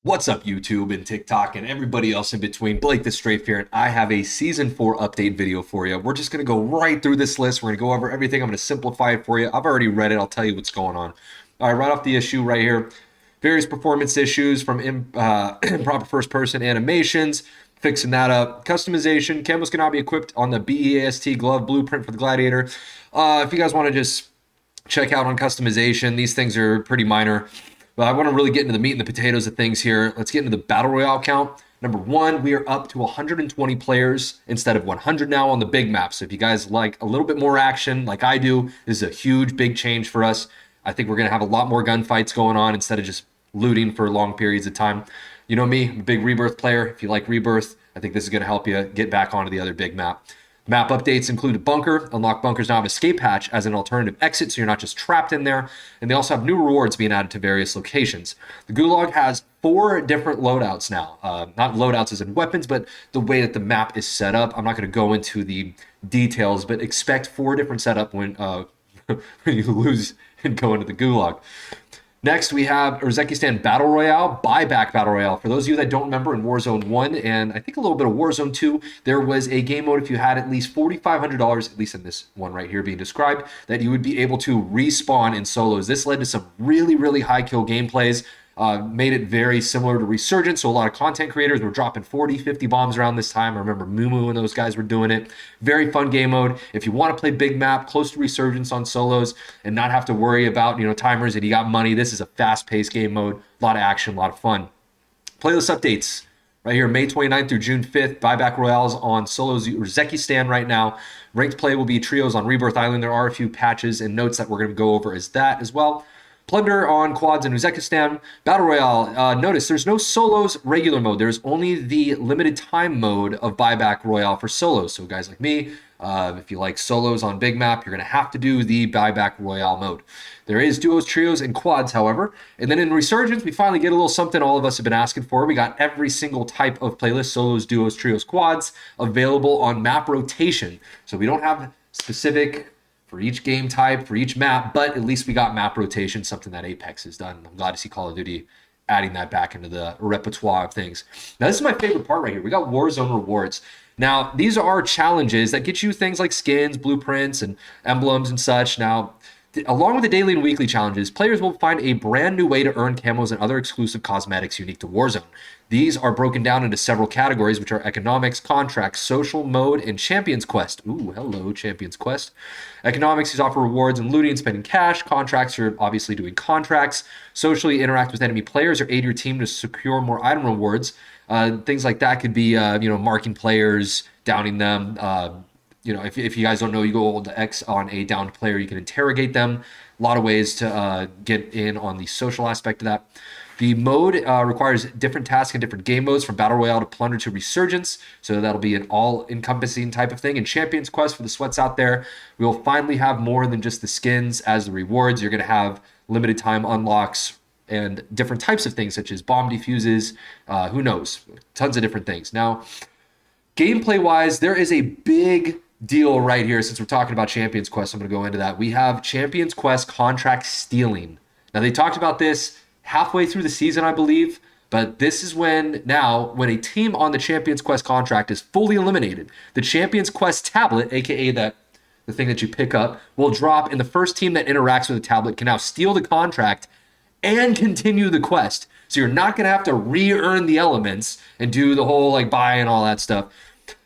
What's up, YouTube and TikTok and everybody else in between? Blake the Strafe here, and I have a Season 4 update video for you. We're just going to go right through this list. We're going to go over everything. I'm going to simplify it for you. I've already read it. I'll tell you what's going on. All right, right off the issue right here. Various performance issues from improper first-person animations, fixing that up. Customization. Camos cannot be equipped on the BEAST glove blueprint for the Gladiator. If you guys want to just check out on customization, these things are pretty minor. But I want to really get into the meat and the potatoes of things here. Let's get into the Battle Royale count. Number one, we are up to 120 players instead of 100 now on the big map. So if you guys like a little bit more action like I do, this is a huge, big change for us. I think we're going to have a lot more gunfights going on instead of just looting for long periods of time. You know me, I'm a big Rebirth player. If you like Rebirth, I think this is going to help you get back onto the other big map. Map updates include a bunker. Unlock bunkers now have escape hatch as an alternative exit, so you're not just trapped in there. And they also have new rewards being added to various locations. The Gulag has 4 different loadouts now. Not loadouts as in weapons, but the way that the map is set up. I'm not going to go into the details, but expect 4 different setup when, when you lose and go into the Gulag. Next, we have Uzbekistan Battle Royale, Buyback Battle Royale. For those of you that don't remember, in Warzone 1 and I think a little bit of Warzone 2, there was a game mode if you had at least $4,500, at least in this one right here being described, that you would be able to respawn in solos. This led to some really, really high kill gameplays. Made it very similar to Resurgence, so a lot of content creators were dropping 40, 50 bombs around this time. I remember Mumu and those guys were doing it. Very fun game mode. If you want to play big map, close to Resurgence on solos, and not have to worry about timers and you got money, this is a fast-paced game mode. A lot of action, a lot of fun. Playlist updates. Right here, May 29th through June 5th, Buyback Royales on Solos Uzbekistan right now. Ranked play will be trios on Rebirth Island. There are a few patches and notes that we're going to go over as that as well. Plunder on quads in Uzbekistan. Battle Royale. Notice there's no solos regular mode. There's only the limited time mode of Buyback Royale for solos. So guys like me, if you like solos on big map, you're going to have to do the Buyback Royale mode. There is duos, trios, and quads, however. And then in Resurgence, we finally get a little something all of us have been asking for. We got every single type of playlist, solos, duos, trios, quads, available on map rotation. So we don't have specific for each game type, for each map, but at least we got map rotation, something that Apex has done. I'm glad to see Call of Duty adding that back into the repertoire of things. Now, this is my favorite part right here. We got Warzone rewards. Now, these are challenges that get you things like skins, blueprints, and emblems and such. Now, along with the daily and weekly challenges, players will find a brand new way to earn camos and other exclusive cosmetics unique to Warzone. These are broken down into several categories, which are economics, contracts, social mode, and Champions Quest. Ooh, hello, Champions Quest. Economics, these offer rewards and looting and spending cash. Contracts, you're obviously doing contracts. Socially, interact with enemy players or aid your team to secure more item rewards. Things like that could be, marking players, downing them. If you guys don't know, you go hold X on a downed player, you can interrogate them. A lot of ways to get in on the social aspect of that. The mode requires different tasks and different game modes, from Battle Royale to Plunder to Resurgence. So that'll be an all-encompassing type of thing. And Champions Quest, for the sweats out there, we'll finally have more than just the skins as the rewards. You're going to have limited time unlocks and different types of things, such as bomb defuses. Who knows? Tons of different things. Now, gameplay-wise, there is a big deal right here. Since we're talking about Champions Quest, I'm going to go into that. We have Champions Quest contract stealing. Now, they talked about this halfway through the season, I believe, but this is when a team on the Champions Quest contract is fully eliminated, the Champions Quest tablet, aka the thing that you pick up, will drop, and the first team that interacts with the tablet can now steal the contract and continue the quest. So you're not going to have to re-earn the elements and do the whole buy and all that stuff.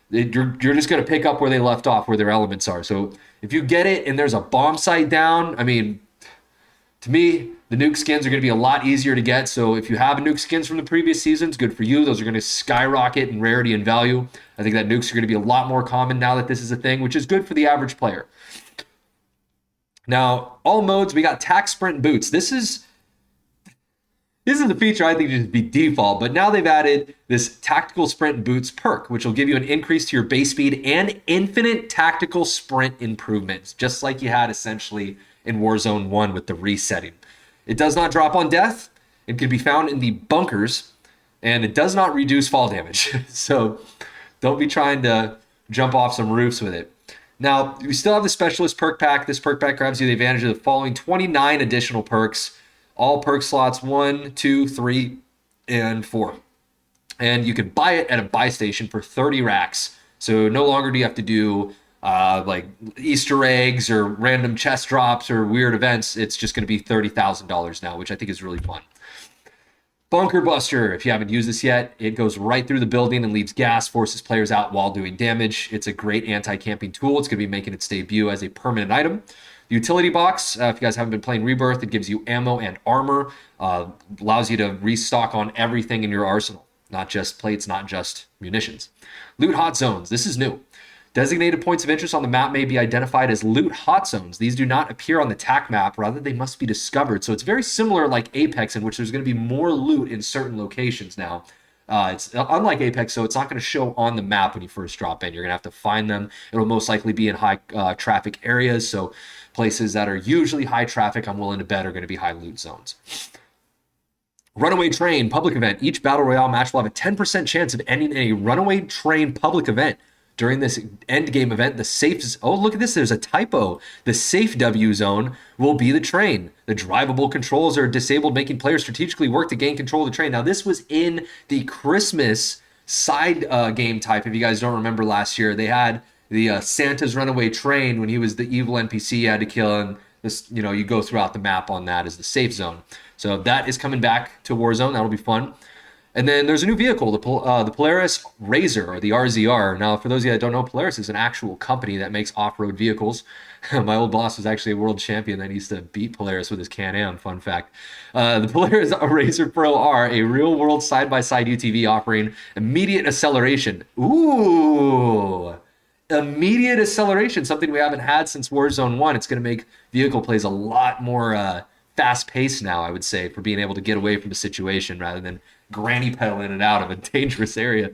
You're just going to pick up where they left off, where their elements are. So if you get it and there's a bomb site down, I mean, to me, the nuke skins are going to be a lot easier to get. So if you have nuke skins from the previous seasons, good for you. Those are going to skyrocket in rarity and value. I think that nukes are going to be a lot more common now that this is a thing, which is good for the average player. Now, all modes, we got tac, sprint, and boots. This is the feature I think should be default, but now they've added this tactical sprint and boots perk, which will give you an increase to your base speed and infinite tactical sprint improvements, just like you had essentially in Warzone 1 with the resetting. It does not drop on death. It can be found in the bunkers, and it does not reduce fall damage. So don't be trying to jump off some roofs with it. Now, we still have the Specialist perk pack. This perk pack grabs you the advantage of the following 29 additional perks. All perk slots 1, 2, 3, and 4. And you can buy it at a buy station for 30 racks. So no longer do you have to do like Easter eggs or random chest drops or weird events. It's just going to be $30,000 now, which I think is really fun. Bunker Buster, if you haven't used this yet, it goes right through the building and leaves gas, forces players out while doing damage. It's a great anti-camping tool. It's going to be making its debut as a permanent item. The utility box, if you guys haven't been playing Rebirth, it gives you ammo and armor, allows you to restock on everything in your arsenal, not just plates, not just munitions. Loot hot zones, this is new. Designated points of interest on the map may be identified as loot hot zones. These do not appear on the TAC map, rather they must be discovered. So it's very similar like Apex, in which there's going to be more loot in certain locations now. It's unlike Apex, so it's not going to show on the map when you first drop in. You're going to have to find them. It'll most likely be in high traffic areas, so places that are usually high traffic, I'm willing to bet, are going to be high loot zones. Runaway Train public event. Each Battle Royale match will have a 10% chance of ending in a Runaway Train public event. During this end game event, the safe... Oh, look at this. There's a typo. The safe W zone will be the train. The drivable controls are disabled, making players strategically work to gain control of the train. Now, this was in the Christmas side game type. If you guys don't remember last year, they had the Santa's Runaway Train when he was the evil NPC you had to kill. And this, you go throughout the map on that as the safe zone. So that is coming back to Warzone. That'll be fun. And then there's a new vehicle, the Polaris Razor, or the RZR. Now, for those of you that don't know, Polaris is an actual company that makes off-road vehicles. My old boss was actually a world champion that used to beat Polaris with his Can-Am, fun fact. The Polaris Razor Pro R, a real-world side-by-side UTV offering immediate acceleration. Ooh! Immediate acceleration, something we haven't had since Warzone 1. It's going to make vehicle plays a lot more fast-paced now, I would say, for being able to get away from a situation rather than granny pedaling it out of a dangerous area.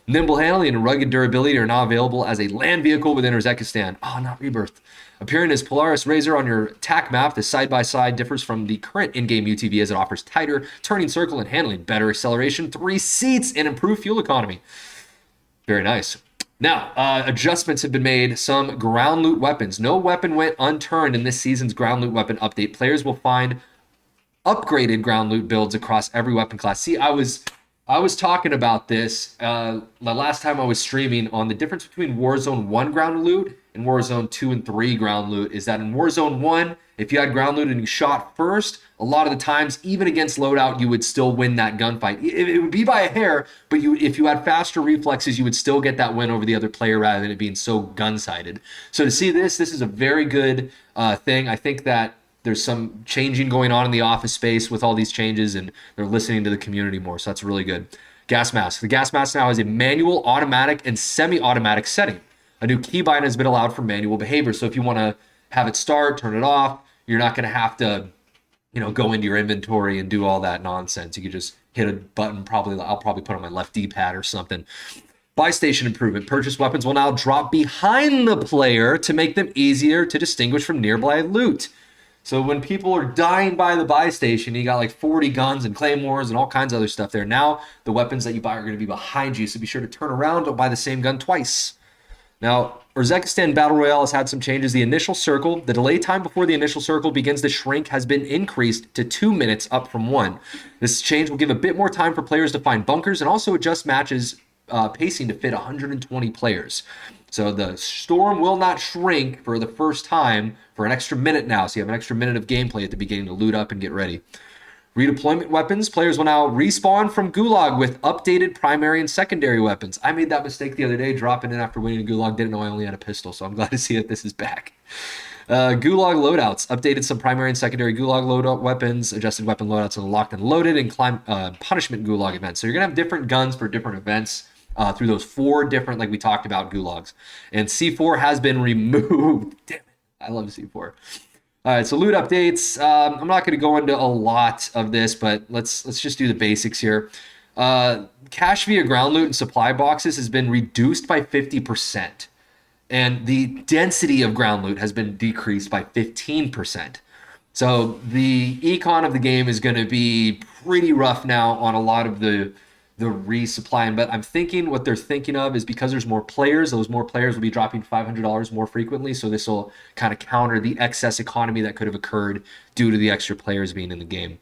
Nimble handling and rugged durability are now available as a land vehicle within Uzbekistan. Oh, not Rebirth. Appearing as Polaris Razor on your TAC map, the side-by-side differs from the current in-game UTV as it offers tighter turning circle and handling, better acceleration, 3 seats, and improved fuel economy. Very nice. Now, adjustments have been made. Some ground loot weapons. No weapon went unturned in this season's ground loot weapon update. Players will find upgraded ground loot builds across every weapon class. See, I was talking about this the last time I was streaming on the difference between Warzone 1 ground loot and Warzone 2 and 3 ground loot is that in Warzone 1, if you had ground loot and you shot first, a lot of the times, even against loadout, you would still win that gunfight. It would be by a hair, but if you had faster reflexes, you would still get that win over the other player rather than it being so gun-sided. So to see this is a very good thing. I think that there's some changing going on in the office space with all these changes, and they're listening to the community more, so that's really good. Gas mask. The gas mask now has a manual, automatic, and semi-automatic setting. A new keybind has been allowed for manual behavior, so if you want to have it start, turn it off, you're not going to have to, go into your inventory and do all that nonsense. You can just hit a button. I'll probably put on my left D-pad or something. Buy station improvement. Purchased weapons will now drop behind the player to make them easier to distinguish from nearby loot. So when people are dying by the buy station, you got like 40 guns and claymores and all kinds of other stuff there. Now the weapons that you buy are going to be behind you, so be sure to turn around. Don't buy the same gun twice. Now, Uzbekistan Battle Royale has had some changes. The initial circle, the delay time before the initial circle begins to shrink has been increased to 2 minutes, up from 1. This change will give a bit more time for players to find bunkers and also adjust matches pacing to fit 120 players. So the storm will not shrink for the first time for an extra minute now. So you have an extra minute of gameplay at the beginning to loot up and get ready. Redeployment weapons. Players will now respawn from Gulag with updated primary and secondary weapons. I made that mistake the other day, dropping in after winning Gulag. Didn't know I only had a pistol, so I'm glad to see that this is back. Gulag loadouts. Updated some primary and secondary Gulag loadout weapons. Adjusted weapon loadouts in the locked and loaded and punishment Gulag events. So you're going to have different guns for different events. Through those 4 different, like we talked about, gulags. And C4 has been removed. Damn it. I love C4. All right, so loot updates. I'm not going to go into a lot of this, but let's just do the basics here. Cash via ground loot and supply boxes has been reduced by 50%. And the density of ground loot has been decreased by 15%. So the econ of the game is going to be pretty rough now on a lot of the resupplying, but I'm thinking what they're thinking of is because there's more players, those more players will be dropping $500 more frequently, so this will kind of counter the excess economy that could have occurred due to the extra players being in the game.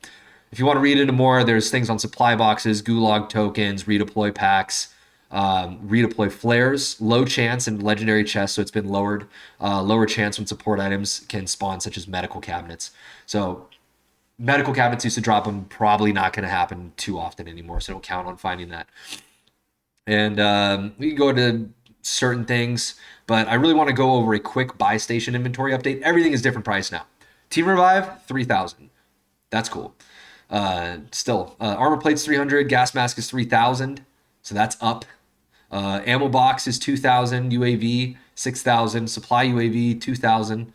If you want to read into more, there's things on supply boxes, gulag tokens, redeploy packs, redeploy flares, low chance and legendary chests, so it's been lowered. Lower chance when support items can spawn, such as medical cabinets. So medical cabinets used to drop them, probably not going to happen too often anymore, so don't count on finding that. And we can go to certain things, but I really want to go over a quick buy station inventory update. Everything is different price now. Team Revive, 3,000. That's cool. Still, armor plates 300, gas mask is 3,000, so that's up. Ammo box is 2,000, UAV 6,000, supply UAV 2,000.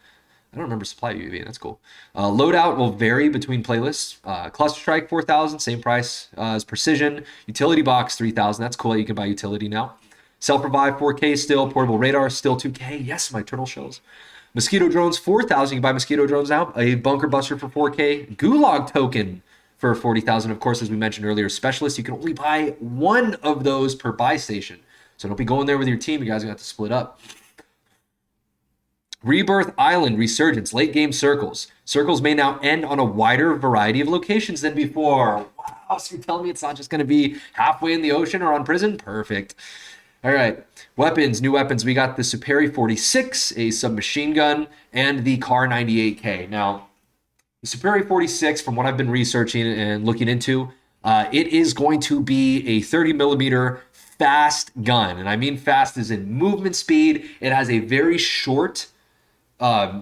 I don't remember supply UAV. That's cool. Loadout will vary between playlists. Cluster Strike 4,000, same price as Precision. Utility box 3,000. That's cool. You can buy utility now. Self Revive 4K still. Portable radar still 2K. Yes, my turtle shells. Mosquito drones 4,000. You can buy mosquito drones now. A bunker buster for 4K. Gulag token for 40,000. Of course, as we mentioned earlier, specialists, you can only buy one of those per buy station. So don't be going there with your team. You guys are going to have to split up. Rebirth Island Resurgence, late game circles. Circles may now end on a wider variety of locations than before. Wow, so you're telling me it's not just going to be halfway in the ocean or on prison? Perfect. All right, weapons, new weapons. We got the Superi 46, a submachine gun, and the Kar98K. Now, the Superi 46, from what I've been researching and looking into, it is going to be a 30 millimeter fast gun. And I mean fast as in movement speed. It has a very short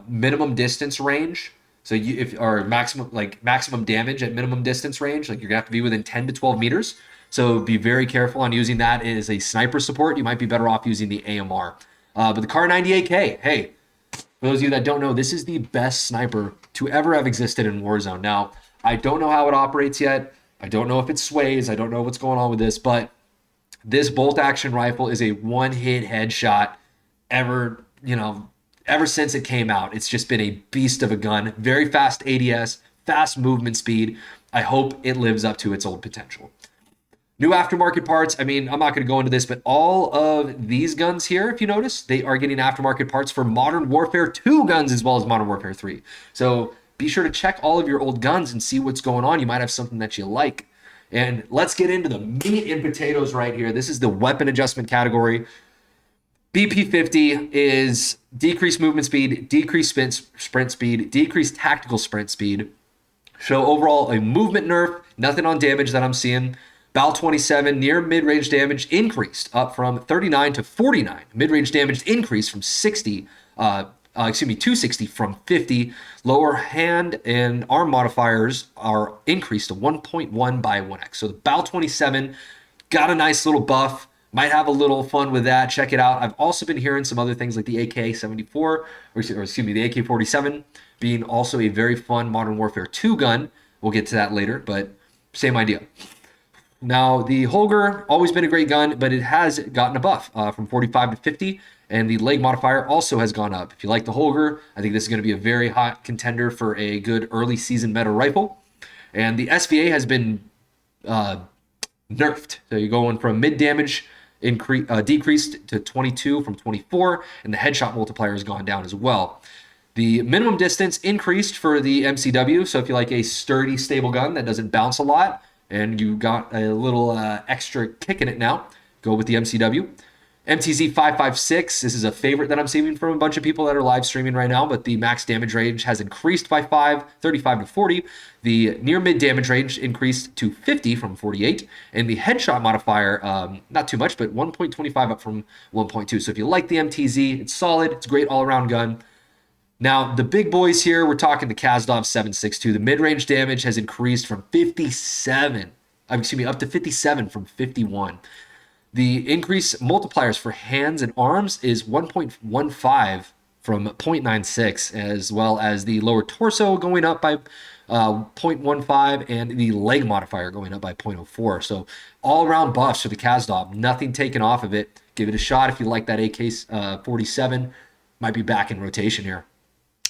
minimum distance range. So or maximum damage at minimum distance range, like you're gonna have to be within 10 to 12 meters. So be very careful on using that as a sniper support. You might be better off using the AMR. But the Kar98K, hey, for those of you that don't know, this is the best sniper to ever have existed in Warzone. Now, I don't know how it operates yet. I don't know if it sways. I don't know what's going on with this, but this bolt action rifle is a one-hit headshot ever since it came out. It's just been a beast of a gun. Very fast ADS, fast movement speed. I hope it lives up to its old potential. New aftermarket parts. I mean, I'm not going to go into this, but all of these guns here, if you notice, they are getting aftermarket parts for Modern Warfare 2 guns as well as Modern Warfare 3. So be sure to check all of your old guns and see what's going on. You might have something that you like. And let's get into the meat and potatoes right here. This is the weapon adjustment category. BP50 is decreased movement speed, decreased sprint speed, decreased tactical sprint speed. So overall, a movement nerf, nothing on damage that I'm seeing. Bal 27, near mid-range damage increased up from 39 to 49. Mid-range damage increased from 260 from 50. Lower hand and arm modifiers are increased to 1.1 by 1x. So the Bal 27 got a nice little buff. Might have a little fun with that. Check it out. I've also been hearing some other things like the AK-74, the AK-47 being also a very fun Modern Warfare 2 gun. We'll get to that later, but same idea. Now, the Holger, always been a great gun, but it has gotten a buff from 45 to 50, and the leg modifier also has gone up. If you like the Holger, I think this is going to be a very hot contender for a good early season meta rifle. And the SVA has been nerfed. So you're going from mid damage decreased to 22 from 24, and the headshot multiplier has gone down as well. The minimum distance increased for the MCW, so if you like a sturdy, stable gun that doesn't bounce a lot, and you got a little extra kick in it now, go with the MCW. MTZ 556, this is a favorite that I'm seeing from a bunch of people that are live streaming right now, but the max damage range has increased by 35 to 40. The near mid damage range increased to 50 from 48, and the headshot modifier, not too much, but 1.25 up from 1.2. So if you like the MTZ, it's solid, it's a great all-around gun. Now, the big boys here, we're talking the Kazdov 762. The mid-range damage has increased from up to 57 from 51. The increase multipliers for hands and arms is 1.15 from 0.96, as well as the lower torso going up by 0.15 and the leg modifier going up by 0.04. So all-around buffs for the Kazdov, nothing taken off of it. Give it a shot if you like that AK-47. Might be back in rotation here.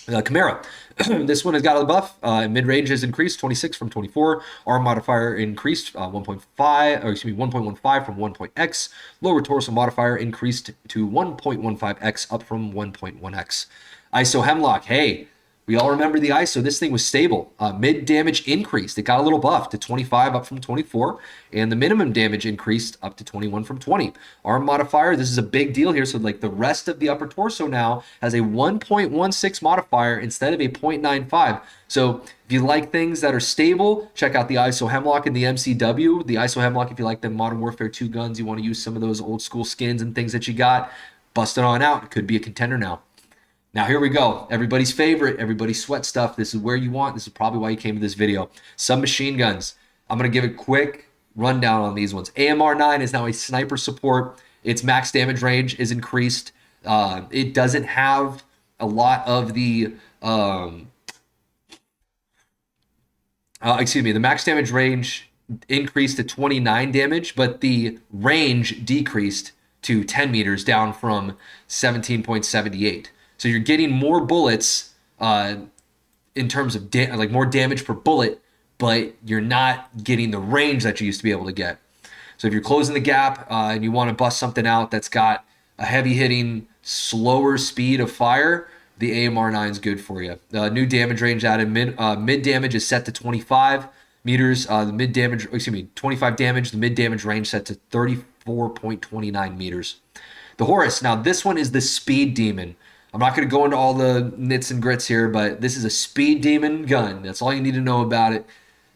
Chimera, this one has got a buff. Mid-range has increased 26 from 24. Arm modifier increased 1.15 from 1.x. Lower torso modifier increased to 1.15x up from 1.1x. ISO Hemlock, hey, We all remember the ISO. This thing was stable. Mid damage increased. It got a little buff to 25 up from 24, and the minimum damage increased up to 21 from 20. Arm modifier, this is a big deal here. So like the rest of the upper torso now has a 1.16 modifier instead of a 0.95. So if you like things that are stable, check out the ISO Hemlock and the MCW. The ISO Hemlock, if you like the Modern Warfare 2 guns, you want to use some of those old school skins and things that you got, bust it on out. It could be a contender now. Now here we go. Everybody's favorite, everybody's sweat stuff. This is where you want. This is probably why you came to this video. Submachine guns. I'm going to give a quick rundown on these ones. AMR9 is now a sniper support. Its max damage range is increased. It doesn't have a lot of the the max damage range increased to 29 damage, but the range decreased to 10 meters, down from 17.78. So you're getting more bullets in terms of like more damage per bullet, but you're not getting the range that you used to be able to get. So if you're closing the gap and you want to bust something out that's got a heavy hitting, slower speed of fire, the AMR9 is good for you. New damage range added. Mid damage is set to 25 meters. The mid damage, 25 damage. The mid damage range set to 34.29 meters. The Horus. Now this one is the speed demon. I'm not going to go into all the nits and grits here, but this is a speed demon gun. That's all you need to know about it.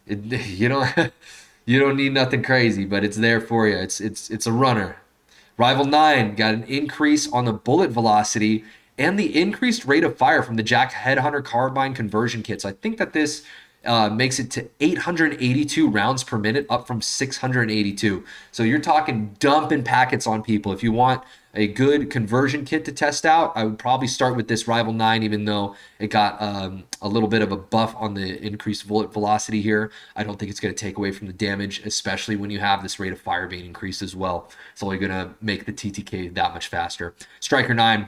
You don't need nothing crazy, but it's there for you. It's a runner. Rival 9 got an increase on the bullet velocity and the increased rate of fire from the Jack Headhunter carbine conversion kit. So I think that this makes it to 882 rounds per minute, up from 682. So you're talking dumping packets on people. If you want a good conversion kit to test out, I would probably start with this Rival 9, even though it got a little bit of a buff on the increased bullet velocity here. I don't think it's going to take away from the damage, especially when you have this rate of fire being increased as well. It's only going to make the TTK that much faster. Striker 9,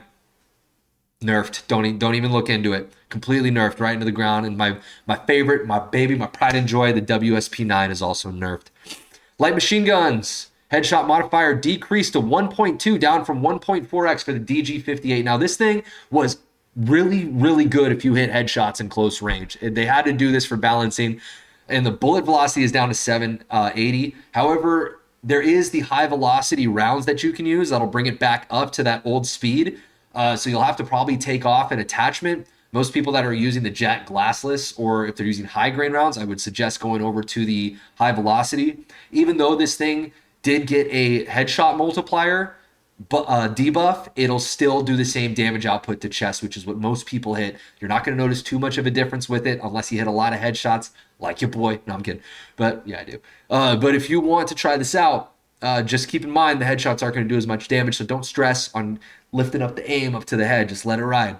nerfed. Don't even look into it. Completely nerfed right into the ground. And my favorite, my baby, my pride and joy, the WSP9 is also nerfed. Light machine guns. Headshot modifier decreased to 1.2, down from 1.4x for the DG58. Now this thing was really, really good if you hit headshots in close range. They had to do this for balancing. And the bullet velocity is down to 780. However, there is the high velocity rounds that you can use that'll bring it back up to that old speed. So you'll have to probably take off an attachment. Most people that are using the Jack glassless, or if they're using high grain rounds, I would suggest going over to the high velocity. Even though this thing did get a headshot multiplier debuff, it'll still do the same damage output to chest, which is what most people hit. You're not going to notice too much of a difference with it unless you hit a lot of headshots like your boy. No, I'm kidding. But yeah, I do. But if you want to try this out, just keep in mind the headshots aren't going to do as much damage, so don't stress on lifting up the aim up to the head. Just let it ride.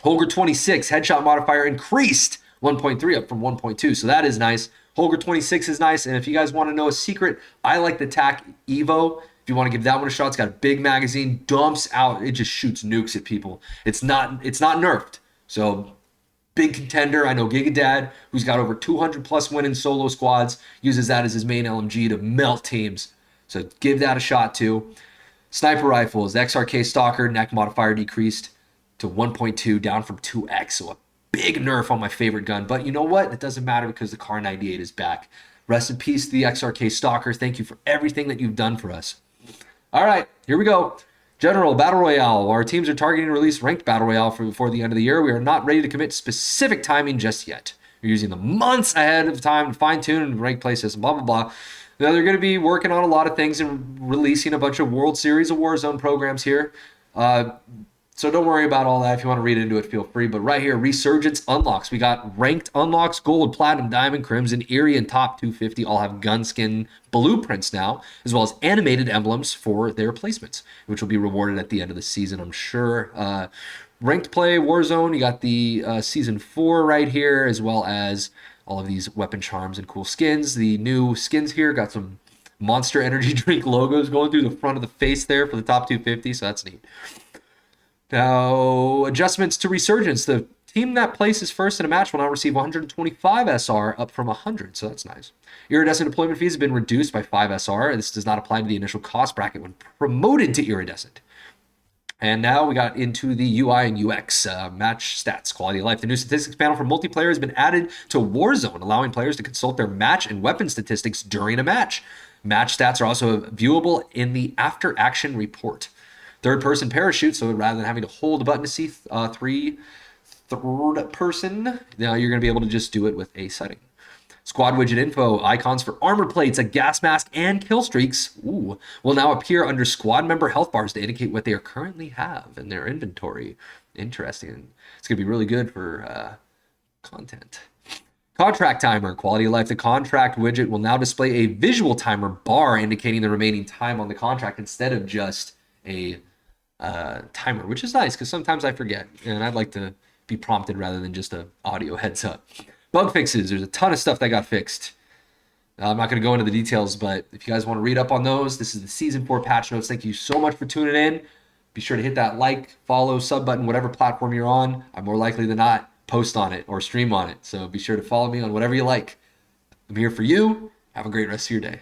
Holger 26, headshot modifier increased 1.3 up from 1.2, so that is nice. Holger 26 is nice, and if you guys want to know a secret, I like the TAC Evo. If you want to give that one a shot, it's got a big magazine, dumps out, it just shoots nukes at people. It's not nerfed, so big contender. I know Gigadad, who's got over 200 plus win in solo squads, uses that as his main LMG to melt teams. So give that a shot too. Sniper rifles, the XRK Stalker neck modifier decreased to 1.2, down from 2x. So a big nerf on my favorite gun. But you know what? It doesn't matter because the Kar98 is back. Rest in peace to the XRK Stalker. Thank you for everything that you've done for us. All right, here we go. General Battle Royale. Our teams are targeting to release ranked Battle Royale before the end of the year. We are not ready to commit specific timing just yet. We're using the months ahead of time to fine-tune and rank play system, blah, blah, blah. Now, they're going to be working on a lot of things and releasing a bunch of World Series of Warzone programs here. So don't worry about all that. If you want to read into it, feel free. But right here, Resurgence unlocks. We got ranked unlocks, gold, platinum, diamond, crimson, Eerie, and top 250 all have gun skin blueprints now, as well as animated emblems for their placements, which will be rewarded at the end of the season, I'm sure. Ranked play, Warzone, you got the Season 4 right here, as well as all of these weapon charms and cool skins. The new skins here got some Monster Energy drink logos going through the front of the face there for the top 250, so that's neat. Now, adjustments to Resurgence. The team that places first in a match will now receive 125 SR, up from 100, so that's nice. Iridescent deployment fees have been reduced by 5 SR. This does not apply to the initial cost bracket when promoted to Iridescent. And now we got into the UI and UX match stats, quality of life. The new statistics panel for multiplayer has been added to Warzone, allowing players to consult their match and weapon statistics during a match. Match stats are also viewable in the after action report. Third person parachute, so rather than having to hold a button to see third person, now you're going to be able to just do it with a setting. Squad widget info, icons for armor plates, a gas mask, and kill streaks will now appear under squad member health bars to indicate what they currently have in their inventory. Interesting. It's going to be really good for content. Contract timer, quality of life. The contract widget will now display a visual timer bar indicating the remaining time on the contract instead of just a timer, which is nice because sometimes I forget and I'd like to be prompted rather than just an audio heads up. Bug fixes. There's a ton of stuff that got fixed. I'm not going to go into the details, but if you guys want to read up on those, this is the Season 4 patch notes. Thank you so much for tuning in. Be sure to hit that like, follow, sub button, whatever platform you're on. I'm more likely than not post on it or stream on it. So be sure to follow me on whatever you like. I'm here for you. Have a great rest of your day.